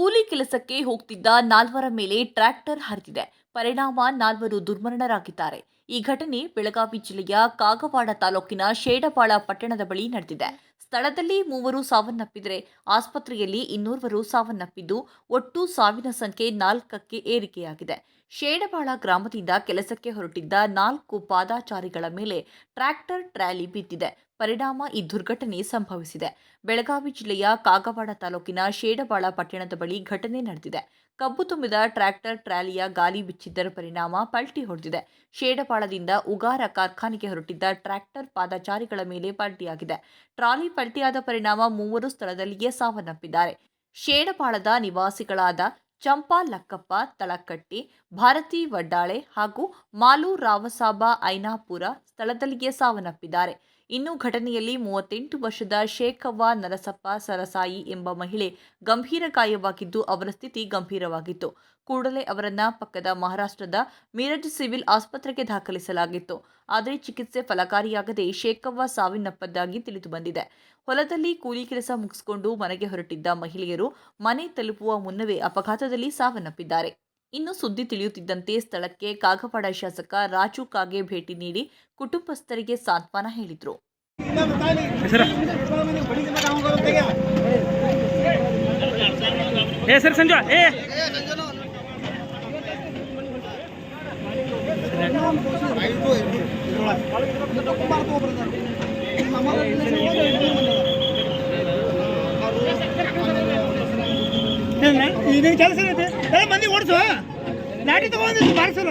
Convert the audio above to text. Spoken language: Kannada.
ಕೂಲಿ ಕೆಲಸಕ್ಕೆ ಹೋಗ್ತಿದ್ದ ನಾಲ್ವರ ಮೇಲೆ ಟ್ರ್ಯಾಕ್ಟರ್ ಹರಿದಿದೆ. ಪರಿಣಾಮ ನಾಲ್ವರು ದುರ್ಮರಣರಾಗಿದ್ದಾರೆ. ಈ ಘಟನೆ ಬೆಳಗಾವಿ ಜಿಲ್ಲೆಯ ಕಾಗವಾಡ ತಾಲೂಕಿನ ಶೇಡಬಾಳ ಪಟ್ಟಣದ ಬಳಿ ನಡೆದಿದೆ. ಸ್ಥಳದಲ್ಲಿ 3 ಸಾವನ್ನಪ್ಪಿದರೆ ಆಸ್ಪತ್ರೆಯಲ್ಲಿ ಇನ್ನೋರ್ವರು ಸಾವನ್ನಪ್ಪಿದ್ದು, ಒಟ್ಟು ಸಾವಿನ ಸಂಖ್ಯೆ 4ಕ್ಕೆ ಏರಿಕೆಯಾಗಿದೆ. ಶೇಡಬಾಳ ಗ್ರಾಮದಿಂದ ಕೆಲಸಕ್ಕೆ ಹೊರಟಿದ್ದ 4 ಪಾದಾಚಾರಿಗಳ ಮೇಲೆ ಟ್ರ್ಯಾಕ್ಟರ್ ಟ್ರಾಲಿ ಬಿದ್ದಿದೆ. ಪರಿಣಾಮ ಈ ದುರ್ಘಟನೆ ಸಂಭವಿಸಿದೆ. ಬೆಳಗಾವಿ ಜಿಲ್ಲೆಯ ಕಾಗವಾಡ ತಾಲೂಕಿನ ಶೇಡಬಾಳ ಪಟ್ಟಣದ ಬಳಿ ಘಟನೆ ನಡೆದಿದೆ. ಕಬ್ಬು ತುಂಬಿದ ಟ್ರ್ಯಾಕ್ಟರ್ ಟ್ರಾಲಿಯ ಗಾಲಿ ಬಿಚ್ಚಿದ್ದರ ಪರಿಣಾಮ ಪಲ್ಟಿ ಹೊಡೆದಿದೆ. ಶೇಡಬಾಳದಿಂದ ಉಗಾರ ಕಾರ್ಖಾನೆಗೆ ಹೊರಟಿದ್ದ ಟ್ರ್ಯಾಕ್ಟರ್ ಪಾದಚಾರಿಗಳ ಮೇಲೆ ಪಲ್ಟಿಯಾಗಿದೆ. ಟ್ರಾಲಿ ಪಲ್ಟಿಯಾದ ಪರಿಣಾಮ 3 ಸ್ಥಳದಲ್ಲಿಯೇ ಸಾವನ್ನಪ್ಪಿದ್ದಾರೆ. ಶೇಡಬಾಳದ ನಿವಾಸಿಗಳಾದ ಚಂಪಾ ಲಕ್ಕಪ್ಪ ತಳಕಟ್ಟಿ, ಭಾರತಿ ವಡ್ಡಾಳೆ ಹಾಗೂ ಮಾಲು ರಾವಸಾಬ ಐನಾಪುರ ಸ್ಥಳದಲ್ಲಿಯೇ ಸಾವನ್ನಪ್ಪಿದ್ದಾರೆ. ಇನ್ನು ಘಟನೆಯಲ್ಲಿ 38 ವರ್ಷದ ಶೇಖವ್ವ ನರಸಪ್ಪ ಸರಸಾಯಿ ಎಂಬ ಮಹಿಳೆ ಗಂಭೀರ ಗಾಯವಾಗಿದ್ದು, ಅವರ ಸ್ಥಿತಿ ಗಂಭೀರವಾಗಿತ್ತು. ಕೂಡಲೇ ಅವರನ್ನ ಪಕ್ಕದ ಮಹಾರಾಷ್ಟ್ರದ ಮೀರಜ್ ಸಿವಿಲ್ ಆಸ್ಪತ್ರೆಗೆ ದಾಖಲಿಸಲಾಗಿತ್ತು. ಆದರೆ ಚಿಕಿತ್ಸೆ ಫಲಕಾರಿಯಾಗದೆ ಶೇಖವ್ವ ಸಾವಿನಪ್ಪಿದ್ದಾಗಿ ತಿಳಿದುಬಂದಿದೆ. ಹೊಲದಲ್ಲಿ ಕೂಲಿ ಕೆಲಸ ಮುಗಿಸಿಕೊಂಡು ಮನೆಗೆ ಹೊರಟಿದ್ದ ಮಹಿಳೆಯರು ಮನೆ ತಲುಪುವ ಮುನ್ನವೇ ಅಪಘಾತದಲ್ಲಿ ಸಾವನ್ನಪ್ಪಿದ್ದಾರೆ. ಇನ್ನು ಸುದ್ದಿ ತಿಳಿಯುತ್ತಿದ್ದಂತೆ ಸ್ಥಳಕ್ಕೆ ಕಾಗವಾಡ ಶಾಸಕ ರಾಜು ಕಾಗೆ ಭೇಟಿ ನೀಡಿ ಕುಟುಂಬಸ್ಥರಿಗೆ ಸಾಂತ್ವನ ಹೇಳಿದರು. ಇದೇನು ಕೆಲಸ ಇರುತ್ತೆ ಎಲ್ಲ ಮಂದಿ ಓಡಿಸು ಲಾಟಿ ತಗೊಂಡು ಬಾರಿಸಲ್ಲ